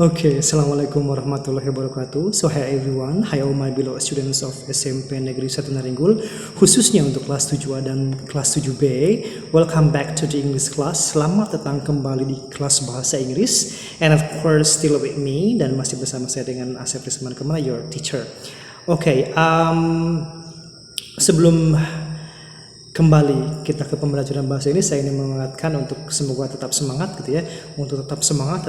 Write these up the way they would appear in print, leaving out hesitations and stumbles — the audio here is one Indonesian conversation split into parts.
Assalamualaikum warahmatullahi wabarakatuh. So, hi everyone, hi all my beloved students of SMP Negeri 1 Naringgul, khususnya untuk kelas 7A dan kelas 7B. Welcome back to the English class. Selamat datang kembali di kelas bahasa Inggris. And of course, still with me, dan masih bersama saya dengan Asep Risman Kemana, your teacher. Sebelum kembali kita ke pembelajaran bahasa ini, saya ingin mengingatkan untuk semoga tetap semangat gitu ya, untuk tetap semangat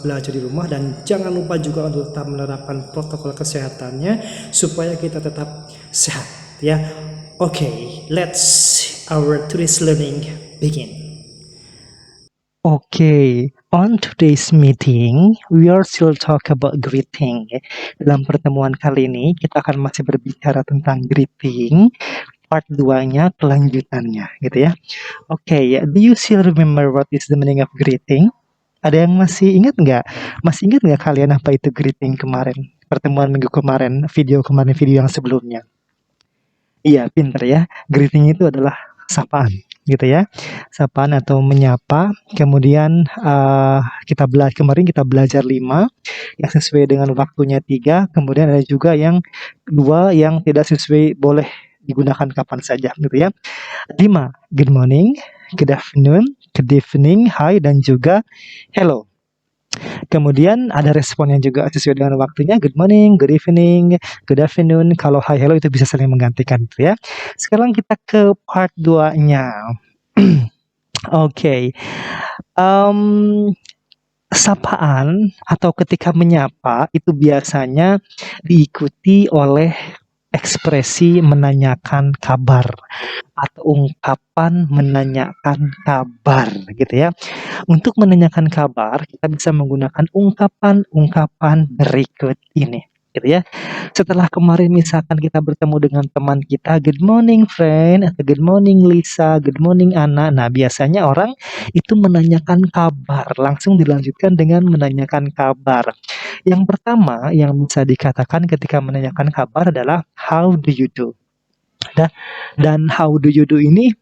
belajar di rumah, dan jangan lupa juga untuk tetap menerapkan protokol kesehatannya supaya kita tetap sehat ya. Let's our today's learning begin. On today's meeting, we are still talk about greeting. Dalam pertemuan kali ini, kita akan masih berbicara tentang greeting. Part 2-nya, kelanjutannya gitu ya. Do you still remember what is the meaning of greeting? Ada yang masih ingat nggak? Masih ingat nggak kalian apa itu greeting kemarin? Pertemuan minggu kemarin, video yang sebelumnya. Iya, pinter ya. Greeting itu adalah sapaan gitu ya. Sapaan atau menyapa. Kemudian kemarin kita belajar 5 yang sesuai dengan waktunya 3. Kemudian ada juga yang 2 yang tidak sesuai, boleh digunakan kapan saja gitu ya. 5. Good morning, good afternoon, good evening, hi, dan juga hello. Kemudian ada responnya juga sesuai dengan waktunya. Good morning, good evening, good afternoon. Kalau hi, hello itu bisa saling menggantikan gitu ya. Sekarang kita ke part 2-nya. Sapaan atau ketika menyapa itu biasanya diikuti oleh ekspresi menanyakan kabar atau ungkapan menanyakan kabar gitu ya. Untuk menanyakan kabar, kita bisa menggunakan ungkapan-ungkapan berikut ini gitu ya. Setelah kemarin misalkan kita bertemu dengan teman kita, good morning friend, atau good morning Lisa, good morning Anna. Nah, biasanya orang itu menanyakan kabar, langsung dilanjutkan dengan menanyakan kabar. Yang pertama yang bisa dikatakan ketika menanyakan kabar adalah how do you do? Dan how do you do ini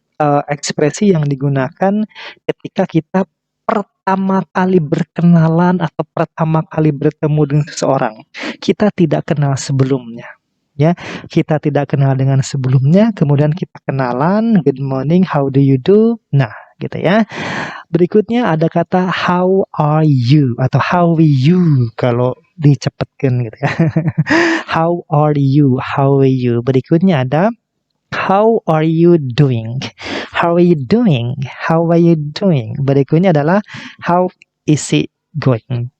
ekspresi yang digunakan ketika kita pertama kali berkenalan atau pertama kali bertemu dengan seseorang. Kita tidak kenal sebelumnya. Ya, kita tidak kenal dengan sebelumnya, kemudian kita kenalan, good morning, how do you do? Nah, gitu ya. Berikutnya ada kata how are you atau how are you kalau dicepetkan gitu ya. How are you? How are you? Berikutnya ada how are you doing? How are you doing? How are you doing? Berikutnya adalah how is it going?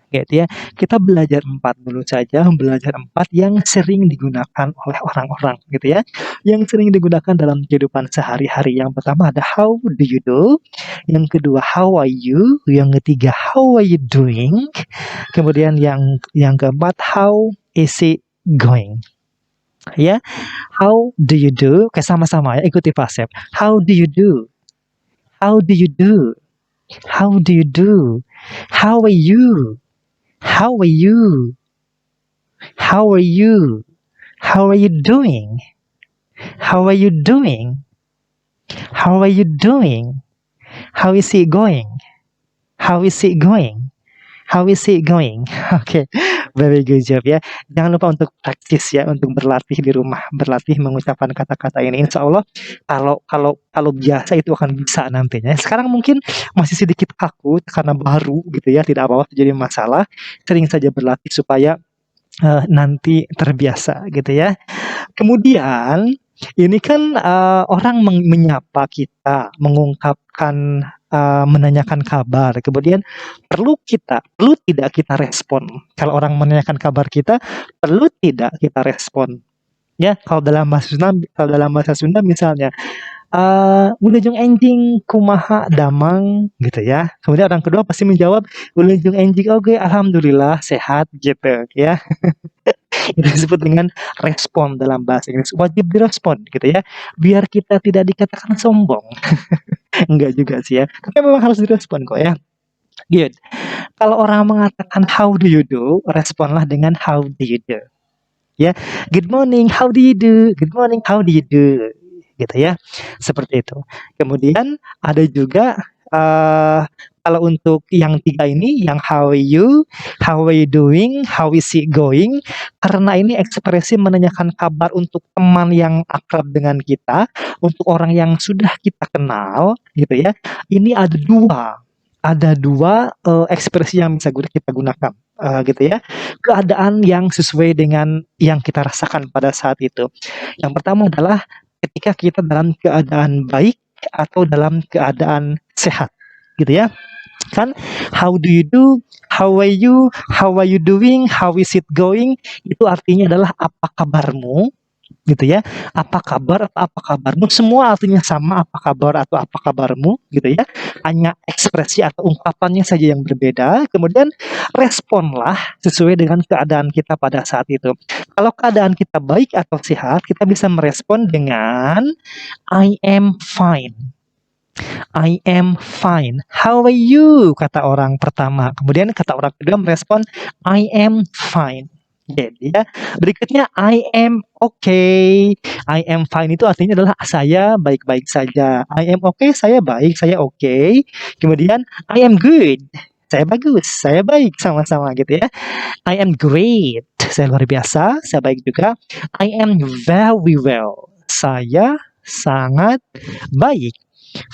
Gitu ya. Kita belajar 4 dulu saja, belajar 4 yang sering digunakan oleh orang-orang gitu ya. Yang sering digunakan dalam kehidupan sehari-hari. Yang pertama ada how do you do? Yang kedua how are you? Yang ketiga how are you doing? Kemudian yang keempat how is it going? Ya. How do you do? Oke, sama-sama ya, ikuti Pasep. How do you do? How do you do? How do you do? How are you? How are you? How are you? How are you doing? How are you doing? How are you doing? How is it going? How is it going? How is it going? Oke, very good job ya. Jangan lupa untuk praktis ya, untuk berlatih di rumah, berlatih mengucapkan kata-kata ini. Insya Allah kalau biasa itu akan bisa nantinya. Sekarang mungkin masih sedikit kaku karena baru gitu ya, tidak apa-apa jadi masalah. Sering saja berlatih supaya nanti terbiasa gitu ya. Kemudian ini kan orang menyapa kita, mengungkapkan, menanyakan kabar. Kemudian perlu tidak kita respon. Kalau orang menanyakan kabar kita, perlu tidak kita respon. Ya, kalau dalam bahasa Sunda misalnya, "Wilujeng enjing kumaha damang," gitu ya. Kemudian orang kedua pasti menjawab, "Wilujeng enjing oge alhamdulillah sehat," gitu ya. Itu disebut dengan respon dalam bahasa Inggris. Wajib direspon gitu ya, biar kita tidak dikatakan sombong. Enggak juga sih ya, tapi memang harus direspon kok ya. Good. Kalau orang mengatakan how do you do, responlah dengan how do you do. Ya, good morning, how do you do? Good morning, how do you do? Gitu ya, seperti itu. Kemudian ada juga Kalau untuk yang 3 ini, yang how are you doing, how is it going, karena ini ekspresi menanyakan kabar untuk teman yang akrab dengan kita, untuk orang yang sudah kita kenal, gitu ya. Ini ada dua ekspresi yang bisa kita gunakan, gitu ya. Keadaan yang sesuai dengan yang kita rasakan pada saat itu. Yang pertama adalah ketika kita dalam keadaan baik atau dalam keadaan sehat, gitu ya. Kan how do you do, how are you doing, how is it going, itu artinya adalah apa kabarmu, gitu ya. Apa kabar atau apa kabarmu, semua artinya sama, apa kabar atau apa kabarmu, gitu ya. Hanya ekspresi atau ungkapannya saja yang berbeda. Kemudian responlah sesuai dengan keadaan kita pada saat itu. Kalau keadaan kita baik atau sehat, kita bisa merespon dengan I am fine. I am fine. How are you? Kata orang pertama. Kemudian kata orang kedua merespon I am fine. Jadi ya, berikutnya I am okay. I am fine itu artinya adalah saya baik-baik saja. I am okay, saya baik, saya okay. Kemudian I am good. Saya bagus, saya baik, sama-sama gitu ya. I am great. Saya luar biasa, saya baik juga. I am very well. Saya sangat baik.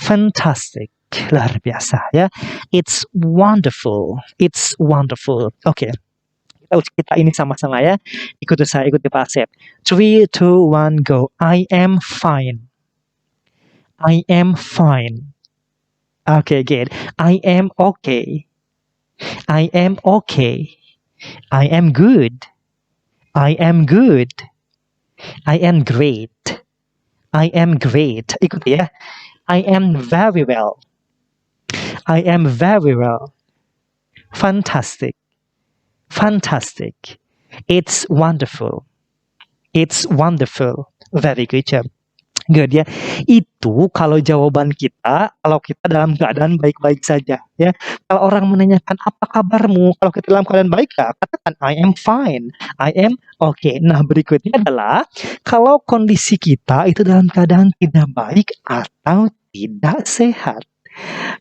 Fantastic. Luar biasa ya. It's wonderful. It's wonderful. Oke. Kita ini sama-sama ya. Ikuti saya, ikuti Pak Asep. 3, 2, 1, go. I am fine. I am fine. Okay, good. I am okay. I am okay. I am good. I am good. I am great. I am great. Ikuti ya. I am very well. I am very well. Fantastic. Fantastic. It's wonderful. It's wonderful. Very good job. Good ya. Itu kalau jawaban kita, kalau kita dalam keadaan baik-baik saja ya. Kalau orang menanyakan apa kabarmu, kalau kita dalam keadaan baik ya, katakan I am fine. I am okay. Nah, berikutnya adalah kalau kondisi kita itu dalam keadaan tidak baik atau tidak sehat.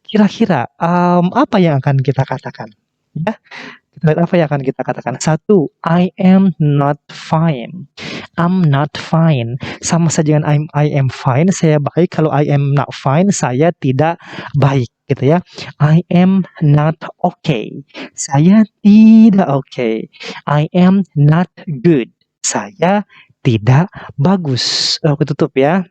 Kira-kira apa yang akan kita katakan? Ya, kita lihat apa yang akan kita katakan. 1, I am not fine. I'm not fine. Sama saja dengan I am fine, saya baik. Kalau I am not fine, saya tidak baik, gitu ya. I am not okay. Saya tidak okay. I am not good. Saya tidak bagus. Aku tutup ya.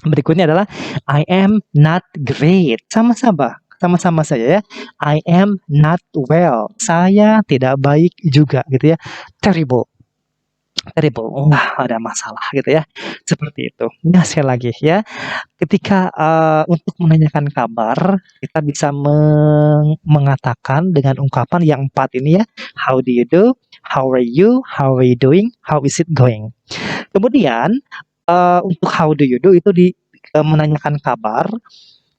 Berikutnya adalah I am not great. Sama-sama saja ya. I am not well. Saya tidak baik juga gitu ya. Terrible. Wah, ada masalah gitu ya. Seperti itu. Nah, sekali lagi ya. Ketika untuk menanyakan kabar, kita bisa mengatakan dengan ungkapan yang 4 ini ya. How do you do? How are you? How are you doing? How is it going? Kemudian untuk how do you do itu menanyakan kabar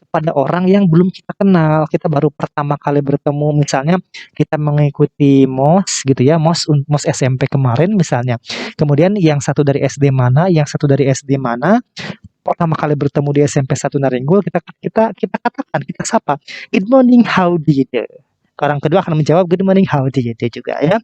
kepada orang yang belum kita kenal. Kita baru pertama kali bertemu, misalnya kita mengikuti MOS gitu ya, MOS SMP kemarin misalnya. Kemudian yang satu dari SD mana, yang satu dari SD mana, pertama kali bertemu di SMP 1 Naringgul, kita katakan, kita sapa, good morning, how do you do? Orang kedua akan menjawab good morning, how do you do juga ya.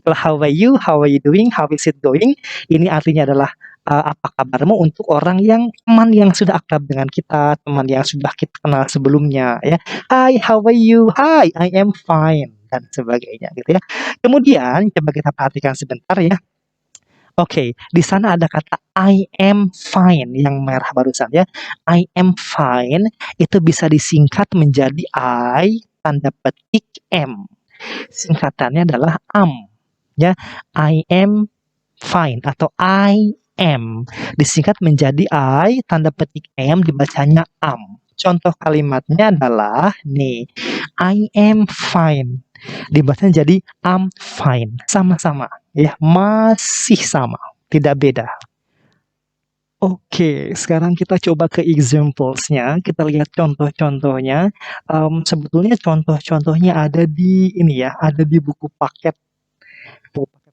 Kalau how are you doing, how is it going, ini artinya adalah apa kabarmu untuk orang yang teman yang sudah akrab dengan kita, teman yang sudah kita kenal sebelumnya ya. Hi, how are you? Hi, I am fine dan sebagainya gitu ya. Kemudian coba kita perhatikan sebentar ya. Oke, di sana ada kata I am fine yang merah barusan ya. I am fine itu bisa disingkat menjadi I tanda petik M. Singkatannya adalah am ya. I am fine atau I am disingkat menjadi I tanda petik M dibacanya am. Contoh kalimatnya adalah nih, I am fine dibaca jadi I'm fine. Sama-sama ya, masih sama, tidak beda. Oke, sekarang kita coba ke examples-nya. Kita lihat contoh-contohnya. Sebetulnya contoh-contohnya ada di ini ya, ada di buku paket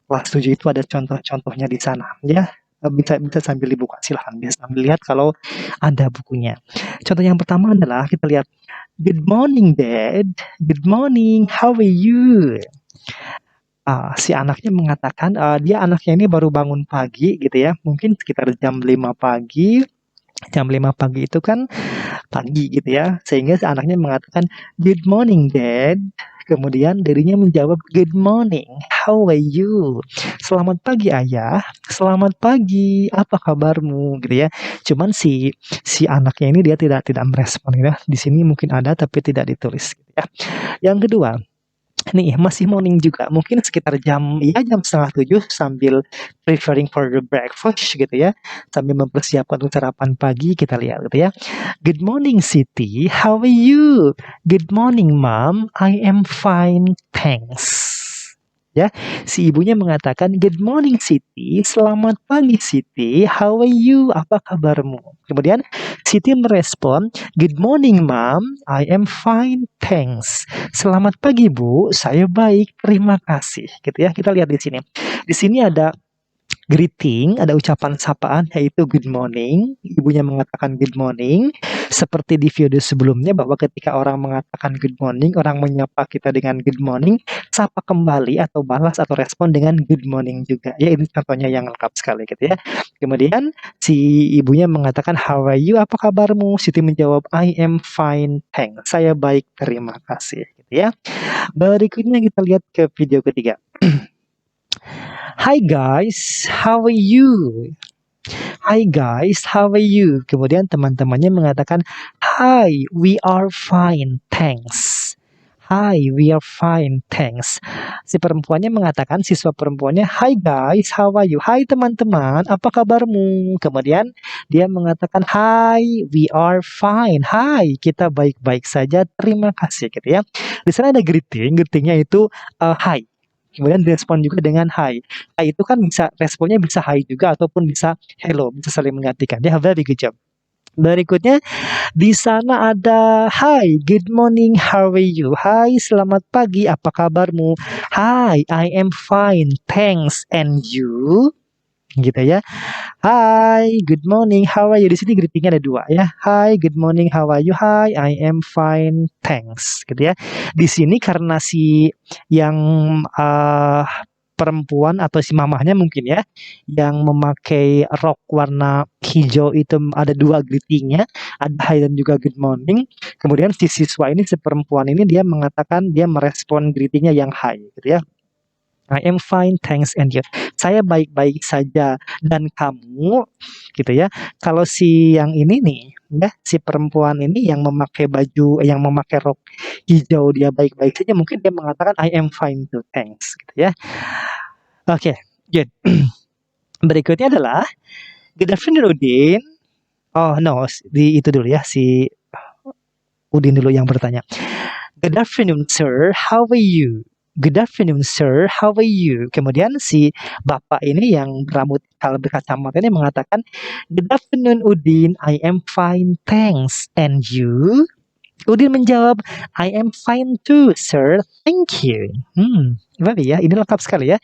kelas 7 itu ada contoh-contohnya di sana ya. Bisa sambil dibuka, silahkan bisa sambil lihat kalau ada bukunya. Contoh yang pertama adalah kita lihat Good morning, Dad. Good morning. How are you? Si anaknya mengatakan, dia anaknya ini baru bangun pagi gitu ya, mungkin sekitar jam 5 pagi. Jam 5 pagi itu kan pagi gitu ya, sehingga si anaknya mengatakan, "Good morning, Dad." Kemudian dirinya menjawab, "Good morning, how are you?" "Selamat pagi, Ayah." "Selamat pagi, apa kabarmu?" Gitu ya. Cuman si si anaknya ini dia tidak merespon gitu ya. Di sini mungkin ada tapi tidak ditulis gitu ya. Yang kedua, nih masih morning juga, mungkin sekitar jam 6:30 sambil preparing for the breakfast gitu ya, sambil mempersiapkan untuk sarapan pagi kita lihat gitu ya. "Good morning, Siti. How are you?" "Good morning, Mom. I am fine, thanks." Ya, si ibunya mengatakan, "Good morning, Siti. Selamat pagi, Siti. How are you? Apa kabarmu?" Kemudian Siti merespon, "Good morning, Mom. I am fine, thanks." "Selamat pagi, Bu. Saya baik, terima kasih." Gitu ya. Kita lihat di sini. Di sini ada greeting, ada ucapan sapaan yaitu good morning. Ibunya mengatakan good morning. Seperti di video sebelumnya bahwa ketika orang mengatakan good morning, orang menyapa kita dengan good morning, sapa kembali atau balas atau respon dengan good morning juga. Ya ini contohnya yang lengkap sekali gitu ya. Kemudian si ibunya mengatakan how are you? Apa kabarmu? Siti menjawab I am fine, thanks. Saya baik, terima kasih gitu ya. Berikutnya kita lihat ke video ketiga. Hi guys, how are you? Hi guys, how are you? Kemudian teman-temannya mengatakan, Hi, we are fine, thanks. Hi, we are fine, thanks. Si perempuannya mengatakan, siswa perempuannya, Hi guys, how are you? Hai teman-teman, apa kabarmu? Kemudian dia mengatakan, Hi, we are fine. Hai, kita baik-baik saja, terima kasih gitu ya. Di sana ada greetingnya itu hi. Kemudian direspon juga dengan hi. Hi itu kan bisa responnya bisa hi juga ataupun bisa hello, bisa saling menggantikan. Ya, very good job. Berikutnya di sana ada hi, good morning, how are you? Hai, selamat pagi, apa kabarmu? Hi, I am fine, thanks, and you? Gitu ya. Hi, good morning, how are you? Di sini greetingnya ada dua ya. Hi, good morning, how are you? Hi, I am fine, thanks. Gitu ya. Di sini karena si yang perempuan atau si mamahnya mungkin ya, yang memakai rok warna hijau itu ada dua greetingnya, ada hi dan juga good morning. Kemudian si siswa ini, si perempuan ini dia mengatakan dia merespon greetingnya yang hi, gitu ya. I am fine, thanks, and you. Saya baik-baik saja dan kamu, gitu ya. Kalau si yang ini nih, ya, si perempuan ini yang memakai baju, yang memakai rok hijau dia baik-baik saja, mungkin dia mengatakan I am fine too, thanks, gitu ya. Oke, good. Berikutnya adalah good afternoon Udin. Oh no, itu dulu ya si Udin dulu yang bertanya. Good afternoon sir, how are you? Good afternoon sir, how are you? Kemudian si bapak ini yang berambut kalau berkacamata ini mengatakan, Good afternoon Udin, I am fine, thanks. And you? Udin menjawab, I am fine too, sir. Thank you. Berarti ya, ini lengkap sekali ya.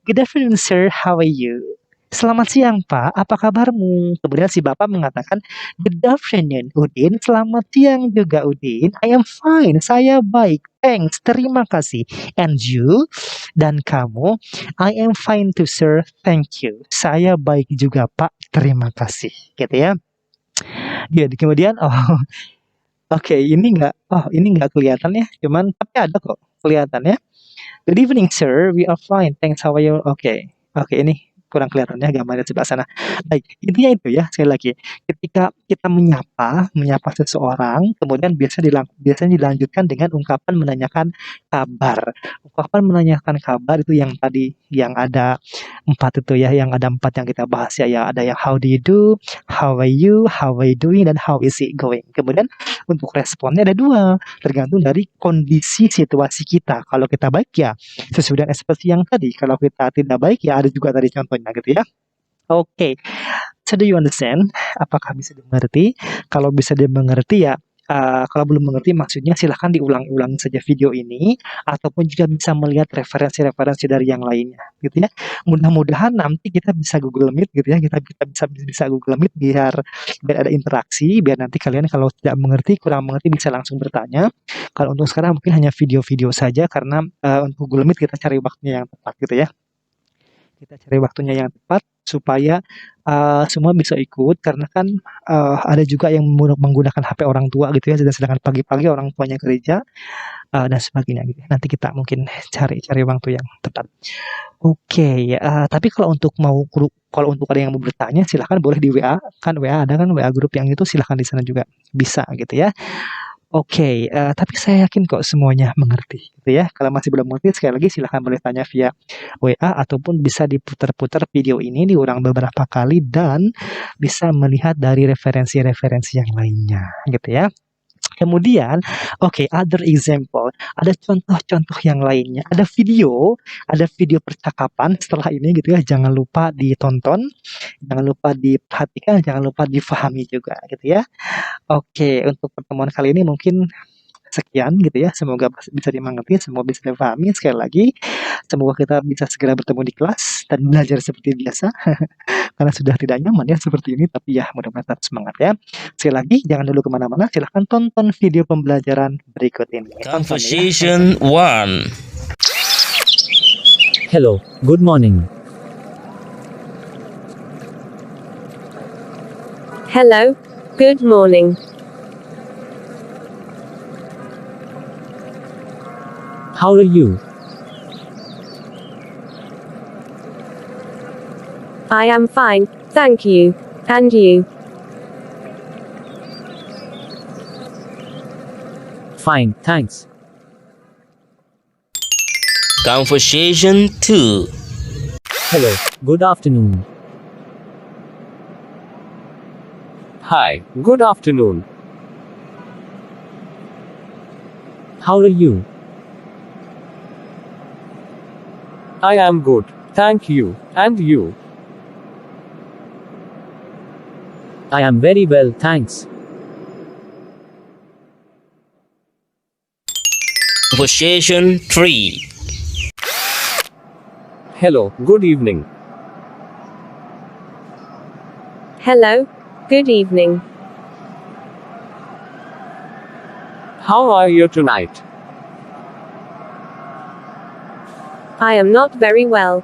Good afternoon, sir. How are you? Selamat siang, Pak. Apa kabarmu? Kemudian si bapak mengatakan, Good afternoon, Udin. Selamat siang juga, Udin. I am fine. Saya baik. Thanks. Terima kasih. And you? Dan kamu? I am fine too, sir. Thank you. Saya baik juga, Pak. Terima kasih. Gitu ya. Jadi kemudian, oke, ini nggak kelihatan ya. Cuman, tapi ada kok kelihatan ya. Good evening, sir. We are fine. Thanks. How are you? Oke, ini kurang kelihatan ya gambarnya sebelah sana. Baik, intinya itu ya sekali lagi. Ketika kita menyapa seseorang, kemudian biasanya dilanjutkan dengan ungkapan menanyakan kabar. Ungkapan menanyakan kabar itu yang tadi yang ada 4 itu ya, yang ada 4 yang kita bahas ya. Yang ada yang how do you do, how are you, how are you doing, dan how is it going. Kemudian untuk responnya ada 2, tergantung dari kondisi situasi kita. Kalau kita baik ya sesuai dengan ekspresi yang tadi. Kalau kita tidak baik ya ada juga tadi contohnya gitu ya. Oke. So do you understand? Apakah bisa dimengerti? Kalau bisa dimengerti ya kalau belum mengerti maksudnya silahkan diulang-ulang saja video ini ataupun juga bisa melihat referensi-referensi dari yang lainnya gitu ya. Mudah-mudahan nanti kita bisa Google Meet gitu ya, kita kita bisa Google Meet biar biar ada interaksi, biar nanti kalian kalau tidak mengerti, kurang mengerti bisa langsung bertanya. Kalau untuk sekarang mungkin hanya video-video saja karena, untuk Google Meet kita cari waktunya yang tepat gitu ya. Kita cari waktunya yang tepat supaya, semua bisa ikut karena kan, ada juga yang menggunakan HP orang tua gitu ya, sedangkan pagi-pagi orang tuanya kerja, dan sebagainya gitu ya. Nanti kita mungkin cari cari waktu yang tepat. Oke, tapi kalau untuk ada yang mau bertanya silahkan boleh di WA, kan WA ada kan WA grup yang itu silahkan di sana juga bisa gitu ya. Oke, tapi saya yakin kok semuanya mengerti gitu ya. Kalau masih belum mengerti sekali lagi silahkan boleh tanya via WA ataupun bisa diputar-putar video ini diulang beberapa kali dan bisa melihat dari referensi-referensi yang lainnya gitu ya. Kemudian, oke, other example, ada contoh-contoh yang lainnya, ada video percakapan setelah ini gitu ya, jangan lupa ditonton, jangan lupa diperhatikan, jangan lupa difahami juga gitu ya. Oke, untuk pertemuan kali ini mungkin sekian gitu ya, semoga bisa dimengerti, semoga bisa dipahami. Sekali lagi, semoga kita bisa segera bertemu di kelas dan belajar seperti biasa, karena sudah tidak nyaman ya seperti ini, tapi ya mudah-mudahan tetap semangat ya. Sekali lagi, jangan dulu kemana-mana, silahkan tonton video pembelajaran berikut ini. Tonton ya. Conversation 1. Hello, good morning. Hello, good morning. How are you? I am fine, thank you. And you? Fine, thanks. Conversation 2. Hello, good afternoon. Hi, good afternoon. How are you? I am good, thank you. And you? I am very well, thanks. Conversation 3. Hello, good evening. Hello, good evening. How are you tonight? I am not very well.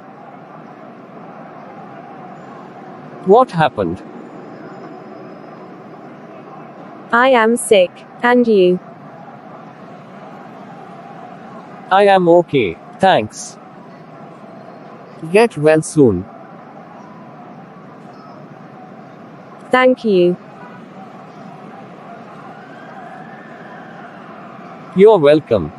What happened? I am sick. And you? I am okay, thanks. Get well soon. Thank you. You're welcome.